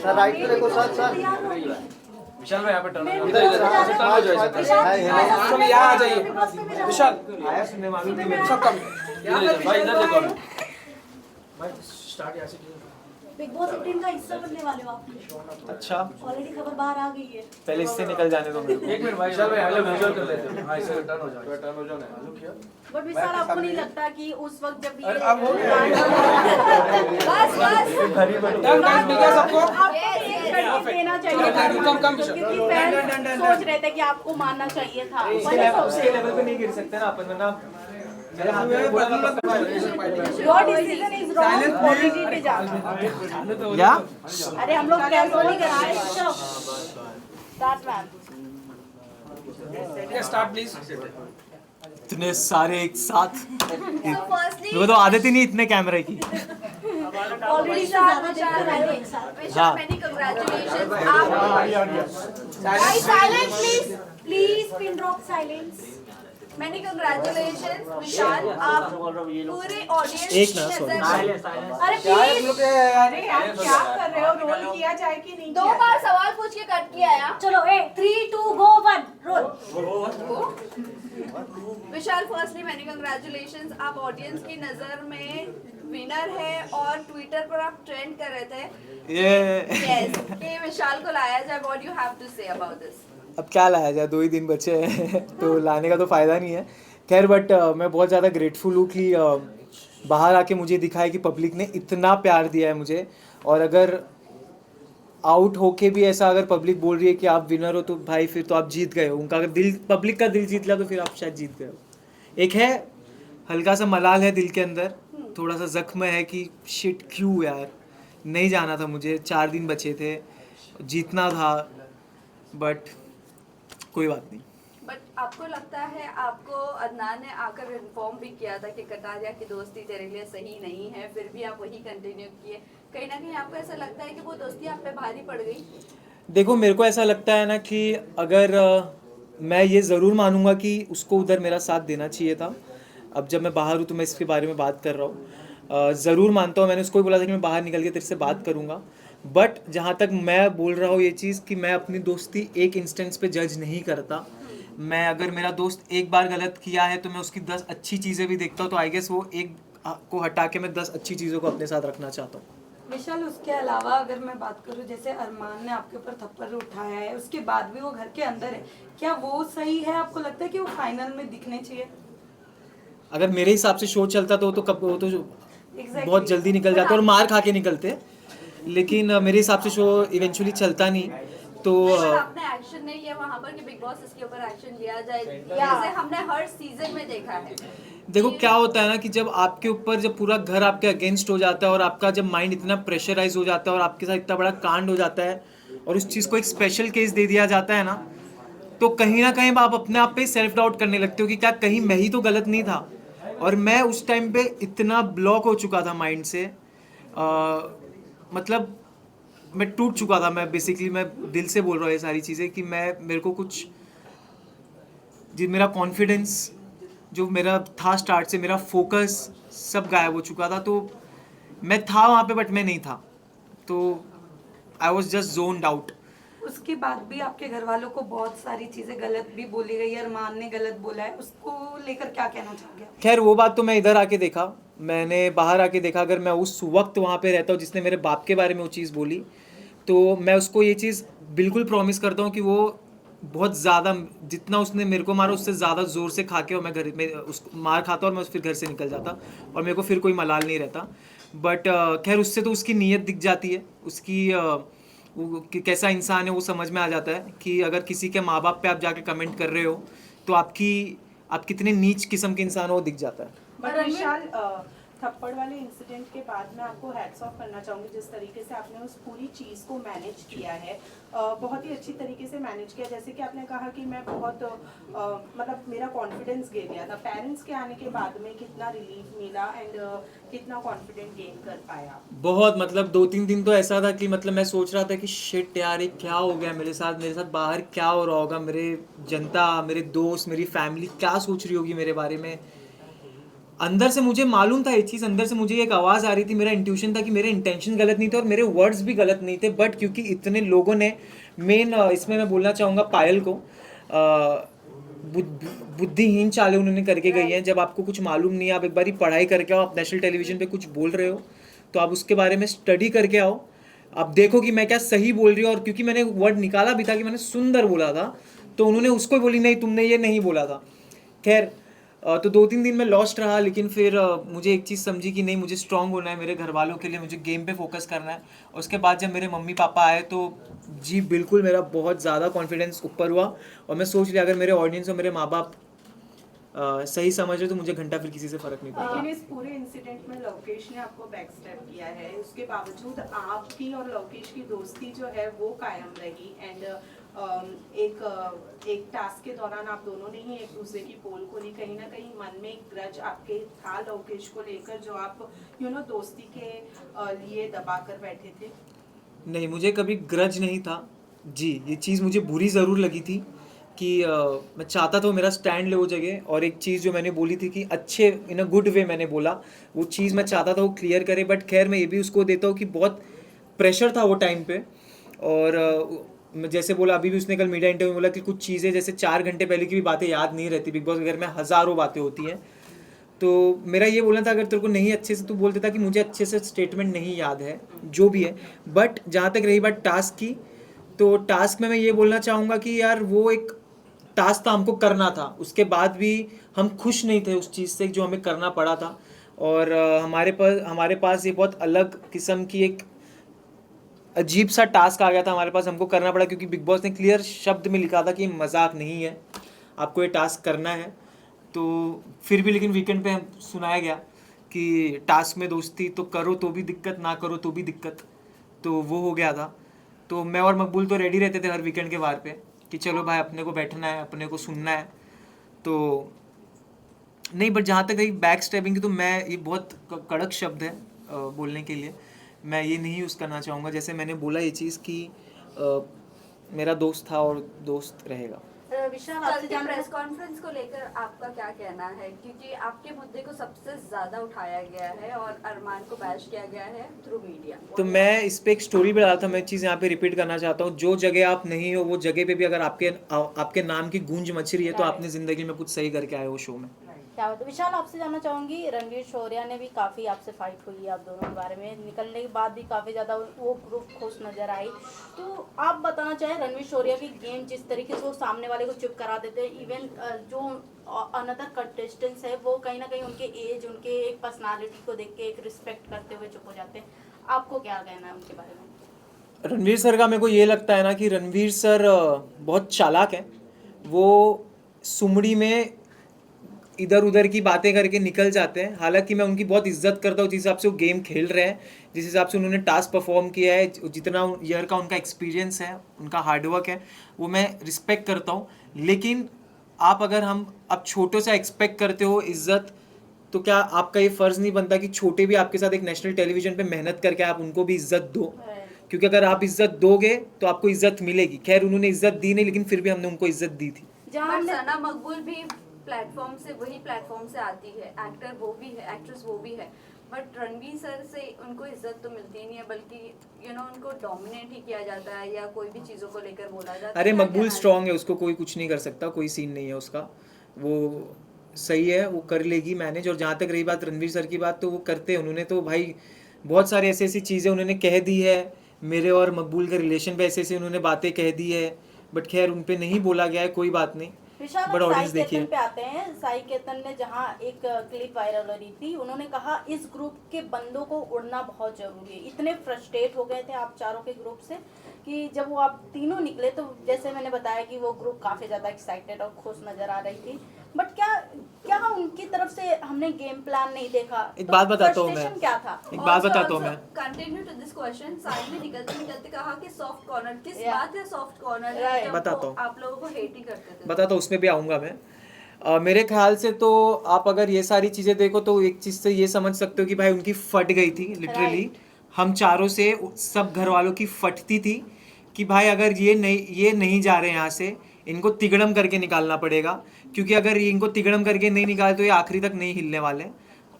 Sir right पे देखो sir विशाल भाई यहाँ पे टर्न इधर इधर आ जाओ सब यहाँ आ जाइए विशाल आया सुनने मालूम सब कम इधर भाई इधर देखो भाई स्टार्ट यहाँ से बिग बॉस 18 का हिस्सा बनने वाले हो आप। अच्छा ऑलरेडी खबर बाहर आ गई है। पहले इससे निकल जाने दो मेरे एक मिनट भाई विशाल भाई हेलो विजुअल कर लेते हैं हां इससे टर्न हो जाओ ना हेलो किया बट विशाल आपको नहीं लगता कि उस वक्त जब ये अब हो बस टर्न गाइस मिल गया सबको आपको देना चाहिए था कम क्योंकि फैन सोच रहे थे कि आपको मानना चाहिए था। उसके लेवल पे नहीं गिर सकते ना अपन वरना मेरे हाथ में your decision is wrong OTT पे जाना। क्या अरे हम लोग कैंसिल नहीं कर रहे हैं। Start ma'am. स्टार्ट प्लीज इतने सारे एक साथ मेरे को तो आदत ही नहीं इतने कैमरे की। ऑलरेडी ज्यादा ज्यादा एक साथ। हाँ मेनी कांग्रेचुलेशंस आप। Silent please please pin drop silence. Many congratulations Vishal आप पूरे ऑडियंस एक ना सॉरी अरे प्लीज अरे आप क्या कर रहे हो? रोल किया जाए कि नहीं? दो बार सवाल पूछ के कट किया है। चलो 3 2 गो 1 रोल। विशाल फर्स्टली मैनी कांग्रेचुलेशंस आप ऑडियंस की नजर में विनर है और ट्विटर पर आप ट्रेंड कर रहे थे यस कि विशाल को लाया जाए। What you have to say about this? अब क्या लाया जाए 2 ही दिन बचे हैं तो लाने का तो फ़ायदा नहीं है। खैर बट मैं बहुत ज़्यादा ग्रेटफुल हूँ कि बाहर आके मुझे दिखा है कि पब्लिक ने इतना प्यार दिया है मुझे। और अगर आउट होके भी ऐसा अगर पब्लिक बोल रही है कि आप विनर हो तो भाई फिर तो आप जीत गए हो। उनका अगर दिल पब्लिक का दिल जीत लिया तो फिर आप शायद जीत गए हो। एक है हल्का सा मलाल है दिल के अंदर, थोड़ा सा जख्म है कि शिट क्यों यार नहीं जाना था मुझे, 4 दिन बचे थे, जीतना था, बट कोई बात नहीं। बट आपको लगता है आपको अदनान ने आकर इन्फॉर्म भी किया था कि कटारिया की दोस्ती तेरे लिए सही नहीं है, फिर भी आप वही कंटिन्यू किए। कहीं ना कहीं आपको ऐसा लगता है कि वो दोस्ती आप पे भारी पड़ गई? देखो मेरे को ऐसा लगता है ना कि अगर मैं ये ज़रूर मानूंगा कि उसको उधर मेरा साथ देना चाहिए था। अब जब मैं बाहर हूँ तो मैं इसके बारे में बात कर रहा हूँ। ज़रूर मानता हूँ, मैंने उसको भी बोला था कि मैं बाहर निकल के तेरे से बात करूँगा। बट जहाँ तक मैं बोल रहा हूँ ये चीज़ कि मैं अपनी दोस्ती एक इंस्टेंस पे जज नहीं करता। मैं अगर मेरा दोस्त एक बार गलत किया है तो मैं उसकी 10 अच्छी चीज़ें भी देखता हूँ, तो आई गेस वो एक को हटा के मैं 10 अच्छी चीज़ों को अपने साथ रखना चाहता हूँ। विशाल उसके अलावा अगर मैं बात करूं, जैसे अरमान ने आपके ऊपर थप्पड़ उठाया है, उसके बाद भी वो घर के अंदर है, क्या वो सही है? आपको लगता है कि वो फाइनल में दिखने चाहिए? अगर मेरे हिसाब से शो चलता तो कब वो तो बहुत जल्दी निकल जाते और मार खा के निकलते, लेकिन मेरे हिसाब से शो इवेंचुअली चलता नहीं। तो आपने एक्शन नहीं किया वहाँ पर कि बिग बॉस इसके ऊपर एक्शन लिया जाए, जैसे हमने हर सीजन में देखा है। देखो क्या होता है ना कि जब आपके ऊपर जब पूरा घर आपके अगेंस्ट हो जाता है और आपका जब माइंड इतना प्रेशराइज हो जाता है और आपके साथ इतना बड़ा कांड हो जाता है और उस चीज़ को एक स्पेशल केस दे दिया जाता है ना, तो कहीं ना कहीं आप अपने आप पे सेल्फ डाउट करने लगते हो कि क्या कहीं मैं ही तो गलत नहीं था। और मैं उस टाइम पे इतना ब्लॉक हो चुका था माइंड से, मतलब मैं टूट चुका था। मैं बेसिकली मैं दिल से बोल रहा हूँ ये सारी चीज़ें कि मेरे को कुछ मेरा कॉन्फिडेंस जो मेरा था स्टार्ट से, मेरा फोकस सब गायब हो चुका था। तो मैं था वहाँ पे बट मैं नहीं था, तो I was just zoned out. उसके बाद भी आपके घर वालों को बहुत सारी चीजें गलत भी बोली गई है, अरमान ने गलत बोला है, उसको लेकर क्या कहना चाहोगे? खैर वो बात तो मैं इधर आके देखा, मैंने बाहर आके देखा। अगर मैं उस वक्त वहाँ पे रहता हूँ जिसने मेरे बाप के बारे में वो चीज़ बोली, तो मैं उसको ये चीज़ बिल्कुल प्रॉमिस करता हूँ कि वो बहुत ज़्यादा, जितना उसने मेरे को मारा उससे ज़्यादा ज़ोर से खा के और मैं घर में उसको मार खाता और मैं फिर घर से निकल जाता और मेरे को फिर कोई मलाल नहीं रहता। बट खैर उससे तो उसकी नीयत दिख जाती है, उसकी वो कैसा इंसान है वो समझ में आ जाता है कि अगर किसी के माँ बाप पे आप जाके कमेंट कर रहे हो तो आप कितने नीच किस्म के इंसान हो वो दिख जाता है। बट विशाल थप्पड़ वाले इंसिडेंट के बाद मैं आपको हैट्स ऑफ करना चाहूँगी जिस तरीके से आपने उस पूरी चीज़ को मैनेज किया है, बहुत ही अच्छी तरीके से मैनेज किया। जैसे कि आपने कहा कि मैं बहुत मतलब मेरा कॉन्फिडेंस गिर गया था, पेरेंट्स के आने के बाद में कितना रिलीफ मिला एंड कितना कॉन्फिडेंट गेन कर पाया? बहुत, मतलब 2-3 दिन तो ऐसा था कि मतलब मैं सोच रहा था कि शिट यार, ये क्या हो गया मेरे साथ बाहर क्या हो रहा होगा, मेरे जनता, मेरे दोस्त, मेरी फैमिली क्या सोच रही होगी मेरे बारे में। अंदर से मुझे मालूम था ये चीज़, अंदर से मुझे एक आवाज़ आ रही थी, मेरा इंट्यूशन था कि मेरे इंटेंशन गलत नहीं थे और मेरे वर्ड्स भी गलत नहीं थे, बट क्योंकि इतने लोगों ने मेन इसमें मैं बोलना चाहूँगा पायल को, बुद्धिहीन चालें उन्होंने करके गई हैं। जब आपको कुछ मालूम नहीं है, आप एक बारी पढ़ाई करके आओ, आप नेशनल टेलीविज़न पे कुछ बोल रहे हो तो आप उसके बारे में स्टडी करके आओ, आप देखो कि मैं क्या सही बोल रही हूँ। और क्योंकि मैंने वर्ड निकाला भी था कि मैंने सुंदर बोला था, तो उन्होंने उसको बोली नहीं तुमने ये नहीं बोला था। खैर तो 2-3 दिन में लॉस्ट रहा, लेकिन फिर मुझे एक चीज़ समझी कि नहीं, मुझे स्ट्रांग होना है मेरे घर वालों के लिए, मुझे गेम पे फोकस करना है। उसके बाद जब मेरे मम्मी पापा आए तो जी बिल्कुल मेरा बहुत ज़्यादा कॉन्फिडेंस ऊपर हुआ और मैं सोच लिया अगर मेरे ऑडियंस और मेरे माँ बाप सही समझ रहे तो मुझे घंटा फिर किसी से फ़र्क नहीं पड़ता। लेकिन इस पूरे इंसिडेंट में लवकेश ने आपको बैक स्टेप किया है, उसके बावजूद आपकी और लवकेश की दोस्ती जो है वो कायम रही एंड एक टास्क के दौरान आप दोनों ने ही एक दूसरे की पोल खोली। कहीं ना कहीं मन में एक ग्रज आपके था लवकेश को लेकर जो आप दोस्ती के लिए दबा कर बैठे थे? नहीं, मुझे कभी ग्रज नहीं था जी। ये चीज़ मुझे बुरी ज़रूर लगी थी कि मैं चाहता था वो मेरा स्टैंड ले वो जगह, और एक चीज़ जो मैंने बोली थी कि अच्छे इन अ गुड वे मैंने बोला, वो चीज़ मैं चाहता था वो क्लियर करे। बट खैर मैं ये भी उसको देता हूँ कि बहुत प्रेशर था वो टाइम पे, और मैं जैसे बोला अभी भी उसने कल मीडिया इंटरव्यू में बोला कि कुछ चीज़ें जैसे 4 घंटे पहले की भी बातें याद नहीं रहती। बिग बॉस के घर में हज़ारों बातें होती हैं, तो मेरा ये बोलना था अगर तेरे को नहीं अच्छे से, तू बोल देता कि मुझे अच्छे से स्टेटमेंट नहीं याद है जो भी है। बट जहाँ तक रही बात टास्क की, तो टास्क में मैं ये बोलना चाहूँगा कि यार वो एक टास्क था, हमको करना था, उसके बाद भी हम खुश नहीं थे उस चीज़ से जो हमें करना पड़ा था। और हमारे पास ये बहुत अलग किस्म की एक अजीब सा टास्क आ गया था हमारे पास, हमको करना पड़ा क्योंकि बिग बॉस ने क्लियर शब्द में लिखा था कि मजाक नहीं है, आपको ये टास्क करना है। तो फिर भी लेकिन वीकेंड पे सुनाया गया कि टास्क में दोस्ती तो करो तो भी दिक्कत, ना करो तो भी दिक्कत, तो वो हो गया था। तो मैं और मकबूल तो रेडी रहते थे हर वीकेंड के बार पे कि चलो भाई अपने को बैठना है, अपने को सुनना है। तो नहीं, बट जहाँ तक रही बैक स्टैबिंग की, तो मैं ये बहुत कड़क शब्द है बोलने के लिए, मैं ये नहीं यूज़ करना चाहूँगा। जैसे मैंने बोला ये चीज़ कि मेरा दोस्त था और दोस्त रहेगा। विशाल, आपसे प्रेस कॉन्फ्रेंस को लेकर आपका क्या कहना है, क्योंकि आपके मुद्दे को सबसे ज्यादा उठाया गया है और अरमान को बैश किया गया है थ्रू मीडिया। तो मैं इस पे एक स्टोरी भी डाला था, मैं चीज़ यहाँ पे रिपीट करना चाहता हूँ। जो जगह आप नहीं हो वो जगह पे भी अगर आपके नाम की गूंज मच रही है तो आपने ज़िंदगी में कुछ सही करके आए हो शो में। क्या होता है विशाल, आपसे जानना चाहूँगी, रणवीर शौर्या ने भी काफ़ी आपसे फाइट हुई है आप दोनों के बारे में, निकलने के बाद भी काफ़ी ज़्यादा वो ग्रुप खुश नज़र आई। तो आप बताना चाहें रणवीर शौर्या की गेम जिस तरीके से वो सामने वाले को चुप करा देते हैं, इवन जो अनदर कंटेस्टेंट्स है वो कहीं ना कहीं उनके एज, उनके एक पर्सनालिटी को देख के एक रिस्पेक्ट करते हुए चुप हो जाते हैं, आपको क्या कहना है उनके बारे में? रणवीर सर का मेरे को ये लगता है ना कि रणवीर सर बहुत चालाक है। वो सुमड़ी में इधर उधर की बातें करके निकल जाते हैं। हालांकि मैं उनकी बहुत इज्जत करता हूँ जिस हिसाब से वो गेम खेल रहे हैं, जिस हिसाब से उन्होंने टास्क परफॉर्म किया है, जितना ईयर का उनका एक्सपीरियंस है, उनका हार्डवर्क है, वो मैं रिस्पेक्ट करता हूँ। लेकिन आप अगर आप छोटों से एक्सपेक्ट करते हो इज्जत, तो क्या आपका ये फ़र्ज़ नहीं बनता कि छोटे भी आपके साथ एक नेशनल टेलीविज़न पे मेहनत करके आप उनको भी इज्जत दो? क्योंकि अगर आप इज्जत दोगे तो आपको इज्जत मिलेगी। खैर उन्होंने इज्जत दी नहीं, लेकिन फिर भी हमने उनको इज्जत दी थी। जहाँ सना मकबूल भी प्लेटफॉर्म से, वही प्लेटफॉर्म से आती है, एक्टर वो भी है, एक्ट्रेस वो भी है, बट रणवीर सर से उनको इज्जत तो मिलती नहीं है, बल्कि उनको डोमिनेट ही किया जाता है या कोई भी चीज़ों को लेकर बोला जाता है। अरे मकबूल स्ट्रांग है, उसको कोई कुछ नहीं कर सकता, कोई सीन नहीं है उसका, वो सही है, वो कर लेगी मैनेज। और जहाँ तक रही बात रणवीर सर की बात, तो वो करते हैं, उन्होंने तो भाई बहुत सारी ऐसी ऐसी चीज़ें उन्होंने कह दी है मेरे और मकबूल के रिलेशन पे, ऐसे ऐसे उन्होंने बातें कह दी है, बट खैर उन पे नहीं बोला गया है, कोई बात नहीं। बट ऑडियंस देखिए पे आते हैं। साई केतन ने जहां एक क्लिप वायरल हो रही थी, उन्होंने कहा इस ग्रुप के बंदों को उड़ना बहुत जरूरी है। इतने फ्रस्ट्रेट हो गए थे आप चारों के ग्रुप से कि जब वो आप तीनों निकले तो जैसे मैंने बताया कि वो ग्रुप काफी ज्यादा एक्साइटेड और खुश नजर आ रही थी। बट क्या उनकी तरफ से हमने गेम प्लान नहीं देखा? एक बात बताता हूँ मैं। Frustration क्या था? एक बात बताता हूँ मैं। Continue to this question. Side में निकलते निकलते कहा कि सॉफ्ट कॉर्नर, किस Yeah. बात है सॉफ्ट कॉर्नर? Right. बताता हूँ। आप लोगों को हेट ही करते थे। बताता हूँ, उसमें भी आऊँगा मैं। मेरे ख्याल से तो आप अगर ये सारी चीज़ें देखो तो एक चीज़ से ये समझ सकते हो कि भाई उनकी फट गई थी लिटरली। हम चारों से सब घर वालों की फटती थी कि भाई अगर ये नहीं जा रहे यहाँ से, इनको तिगड़म करके निकालना पड़ेगा, क्योंकि अगर इनको तिगड़म करके नहीं निकाले तो ये आखिरी तक नहीं हिलने वाले।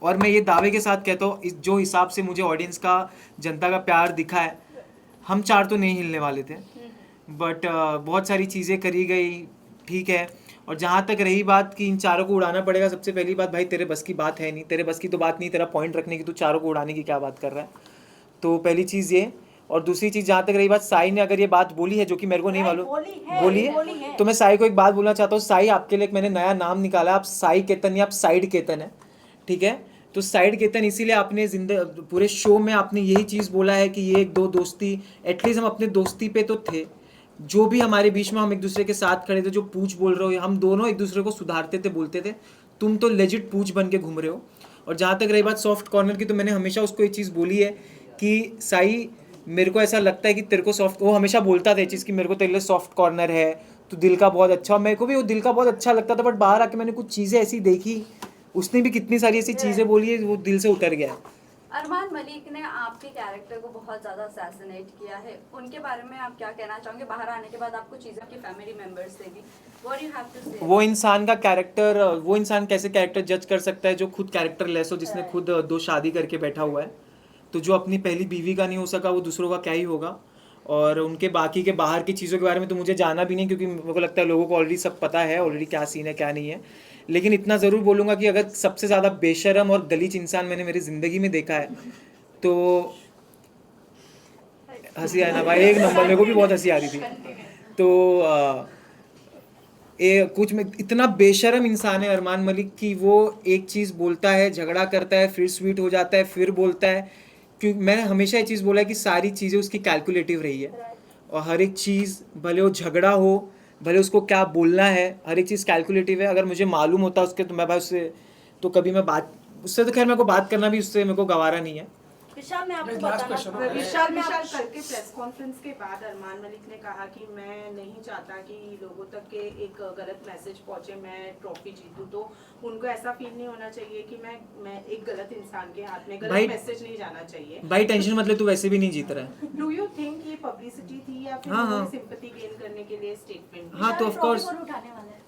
और मैं ये दावे के साथ कहता हूँ, जो हिसाब से मुझे ऑडियंस का, जनता का प्यार दिखा है, हम चार तो नहीं हिलने वाले थे। बट बहुत सारी चीज़ें करी गई, ठीक है। और जहाँ तक रही बात कि इन चारों को उड़ाना पड़ेगा, सबसे पहली बात भाई तेरे बस की बात है नहीं, तेरे बस की तो बात नहीं, तेरा पॉइंट रखने की, तू चारों को उड़ाने की क्या बात कर रहा है। तो पहली चीज़ ये। और दूसरी चीज़ जहाँ तक रही बात, साई ने अगर ये बात बोली है जो कि मेरे को नहीं मालूम, बोली है, तो मैं साई को एक बात बोलना चाहता हूँ। साई, आपके लिए एक मैंने नया नाम निकाला, आप साई केतन या आप साइड केतन है, ठीक है। तो साइड केतन इसीलिए आपने पूरे शो में आपने यही चीज़ बोला है कि ये एक दो दोस्ती, एटलीस्ट हम अपने दोस्ती पे तो थे, जो भी हमारे बीच में हम एक दूसरे के साथ खड़े थे, जो पूछ बोल रहे हो, हम दोनों एक दूसरे को सुधारते थे, बोलते थे। तुम तो लेजिट पूछ बन के घूम रहे हो। और जहाँ तक रही बात सॉफ्ट कॉर्नर की, तो मैंने हमेशा उसको ये चीज़ बोली है कि साई, मेरे को ऐसा लगता है कि तेरे को सॉफ्ट, वो हमेशा बोलता था ये चीज़ कि मेरे को तेरे लिए सॉफ्ट कॉर्नर है, तो दिल का बहुत अच्छा। मेरे को भी वो दिल का बहुत अच्छा लगता था, बट बाहर आके मैंने कुछ चीज़ें ऐसी देखी, उसने भी कितनी सारी ऐसी चीज़ें बोली है, वो दिल से उतर गया। अरमान मलिक ने आपके कैरेक्टर को बहुत ज़्यादा असैसिनेट किया है, उनके बारे में आप क्या कहना चाहोगे? बाहर आने के बाद आपको चीज़ें आपके फैमिली मेंबर्स से भी, व्हाट यू हैव टू से? वो इंसान का कैरेक्टर, वो इंसान कैसे कैरेक्टर जज कर सकता है जो खुद कैरेक्टर लेस हो, जिसने खुद 2 शादी करके बैठा हुआ है। तो जो अपनी पहली बीवी का नहीं हो सका, वो दूसरों का क्या ही होगा। और उनके बाकी के बाहर की चीज़ों के बारे में तो मुझे जाना भी नहीं, क्योंकि मेरे को लगता है लोगों को ऑलरेडी सब पता है ऑलरेडी क्या सीन है क्या नहीं है। लेकिन इतना ज़रूर बोलूँगा कि अगर सबसे ज़्यादा बेशरम और गलीच इंसान मैंने मेरी ज़िंदगी में देखा है तो हंसी आया ना भाई, एक नंबर, मेरे को भी बहुत हंसी आ रही थी। तो कुछ में इतना बेशरम इंसान है अरमान मलिक की, वो एक चीज़ बोलता है, झगड़ा करता है, फिर स्वीट हो जाता है, फिर बोलता है। क्योंकि मैंने हमेशा ये चीज़ बोला है कि सारी चीज़ें उसकी कैलकुलेटिव रही है, और हर एक चीज़, भले वो झगड़ा हो, भले उसको क्या बोलना है, हर एक चीज़ कैलकुलेटिव है। अगर मुझे मालूम होता उसके, तो मैं भाई उससे तो कभी मैं बात, उससे तो खैर मेरे को बात करना भी उससे मेरे को गवारा नहीं है। विशाल, मैं आपको Last बताना question. विशाल कल के प्रेस कॉन्फ्रेंस के बाद अरमान मलिक ने कहा कि मैं नहीं चाहता कि लोगों तक के एक गलत मैसेज पहुंचे, मैं ट्रॉफी जीतूं, तो उनको ऐसा फील नहीं होना चाहिए कि मैं एक गलत इंसान के हाथ में, गलत मैसेज नहीं जाना चाहिए। भाई टेंशन मत ले, तू वैसे भी नहीं जीत रहा है। डू यू थिंक ये पब्लिसिटी थी या फिर हाँ। सिंपैथी गेन करने के लिए स्टेटमेंट? हाँ, तो ऑफ कोर्स उठाने वाला है।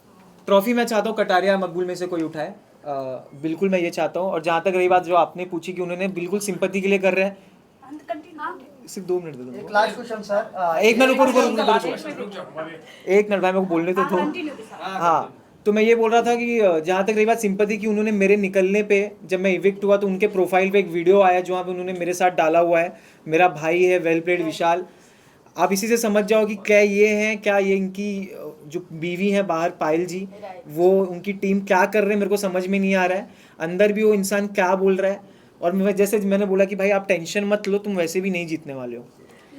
ट्रॉफी मैं चाहता हूँ कटारिया मकबूल में से कोई उठाए, बिल्कुल मैं ये चाहता हूँ। और जहाँ तक रही बात जो आपने पूछी कि उन्होंने बिल्कुल सिंपैथी के लिए कर रहे हैं, सिर्फ 2 मिनट दे दो। एक लास्ट क्वेश्चन सर, एक मिनट, रुको, रुक जाओ एक मिनट भाई, मेरे को बोलने तो दो। हाँ, तो मैं ये बोल रहा था कि जहाँ तक रही बात सिंपैथी की, उन्होंने मेरे निकलने पे, जब मैं इविक्ट हुआ तो उनके प्रोफाइल पे एक वीडियो आया जहाँ पे उन्होंने मेरे साथ डाला हुआ है, मेरा भाई है वेल प्लेड विशाल। आप इसी से समझ जाओ कि क्या ये हैं, क्या ये इनकी जो बीवी हैं बाहर पायल जी, वो उनकी टीम क्या कर रहे हैं, मेरे को समझ में नहीं आ रहा है। अंदर भी वो इंसान क्या बोल रहा है। और मैं जैसे मैंने बोला कि भाई आप टेंशन मत लो, तुम वैसे भी नहीं जीतने वाले हो।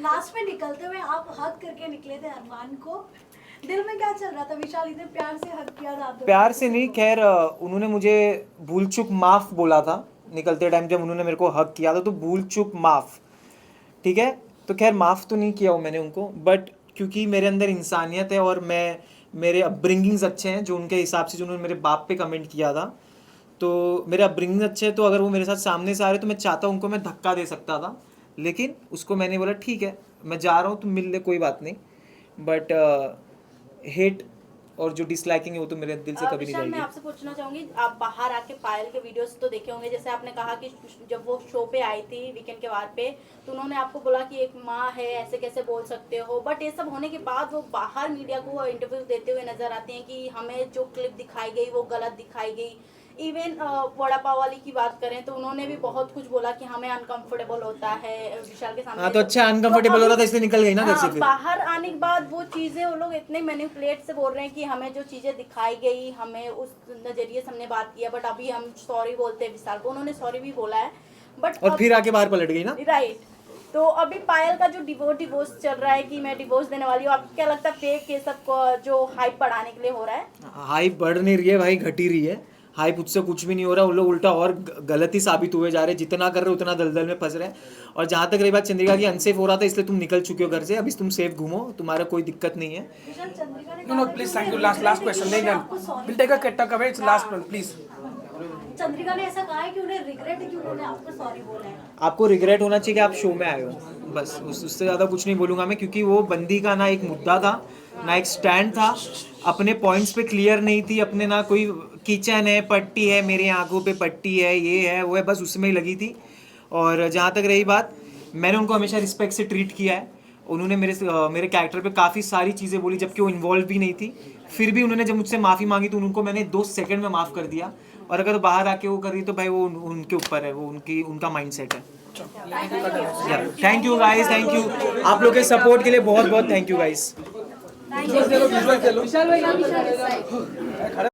लास्ट में निकलते हुए आप हग करके निकले थे अरमान को, दिल में क्या चल रहा था? विशाल इतने प्यार से हग किया था आपने। प्यार से नहीं, खैर उन्होंने मुझे भूल चूक माफ बोला था निकलते टाइम, जब उन्होंने मेरे को हग किया था, तो भूल चूक माफ, ठीक है। तो खैर माफ़ तो नहीं किया हूँ मैंने उनको, बट क्योंकि मेरे अंदर इंसानियत है और मेरे अपब्रिंगिंग्स अच्छे हैं, जो उनके हिसाब से जो उन्होंने मेरे बाप पे कमेंट किया था, तो मेरे अपब्रिंगिंग अच्छे हैं। तो अगर वो मेरे साथ सामने से आ रहे तो मैं चाहता हूँ उनको मैं धक्का दे सकता था, लेकिन उसको मैंने बोला ठीक है मैं जा रहा हूँ, तुम मिल ले, कोई बात नहीं। बट हेट और जो डिसलाइकिंग है वो तो मेरे दिल से कभी नहीं विशाल, मैं जाएगी। आपसे पूछना चाहूंगी, आप बाहर आके पायल के वीडियोस तो देखे होंगे, जैसे आपने कहा कि जब वो शो पे आई थी वीकेंड के वार पे, तो उन्होंने आपको बोला कि एक माँ है, ऐसे कैसे बोल सकते हो। बट ये सब होने के बाद वो बाहर मीडिया को इंटरव्यू देते हुए नजर आते हैं कि हमें जो क्लिप दिखाई गई वो गलत दिखाई गई। इवन वड़ा पाव वाली की बात करें तो उन्होंने भी बहुत कुछ बोला कि हमें अनकंफर्टेबल होता है विशाल के सामने। हाँ, तो अच्छा अनकंफर्टेबल हो रहा था इसलिए निकल गई ना घर से। फिर बाहर आने के बाद वो चीजें वो लोग इतने मैनिपुलेट से बोल रहे हैं कि हमें जो चीजें दिखाई गई, हमें उस नजरिए से हमने बात किया, बट अभी हम सॉरी बोलते हैं विशाल को। उन्होंने सॉरी भी बोला है, बट और फिर आके बाहर पलट गई ना। राइट, तो अभी पायल का जो डिवोर्स चल रहा है कि मैं डिवोर्स देने वाली हूँ, आपको क्या लगता है फेक ये सब जो हाइप बढ़ाने के लिए हो रहा है? हाइप बढ़ नहीं रही है भाई, घट ही रही है। हाइप उससे कुछ भी नहीं हो रहा, उन लोग उल्टा और गलत ही साबित हुए जा रहे हैं। जितना कर रहे हो उतना दलदल में फंस रहे हैं। और जहाँ तक रही बात चंद्रिका की, अनसेफ हो रहा था इसलिए तुम निकल चुके हो घर से, अभी तुम सेफ घूमो, तुम्हारा कोई दिक्कत नहीं है। विशाल, चंद्रिका ने No, no, please, thank you. Last question. नहीं, नहीं. We'll take a talk away. It's last one, please. Chandrika ने ऐसा कहा है कि उन्हें रिग्रेट है कि उन्होंने आपको सॉरी बोला है। आपको रिग्रेट होना चाहिए कि आप शो में आए हो, बस उससे ज़्यादा कुछ नहीं बोलूँगा मैं, क्योंकि वो बंदी का ना एक मुद्दा था ना एक स्टैंड था, अपने पॉइंट्स पे क्लियर नहीं थी, अपने ना कोई किचन है, पट्टी है, मेरी आंखों पे पट्टी है, ये है वो है, बस उसमें ही लगी थी। और जहाँ तक रही बात, मैंने उनको हमेशा रिस्पेक्ट से ट्रीट किया है। उन्होंने मेरे कैरेक्टर पे काफ़ी सारी चीज़ें बोली जबकि वो इन्वॉल्व भी नहीं थी, फिर भी उन्होंने जब मुझसे माफ़ी मांगी तो उनको मैंने 2 सेकंड में माफ़ कर दिया। और अगर बाहर आके वो कर रही तो भाई वो उनके ऊपर है, वो उनका माइंडसेट है। Thank you guys, thank you आप लोग के सपोर्ट के लिए, बहुत बहुत थैंक यू गाइस।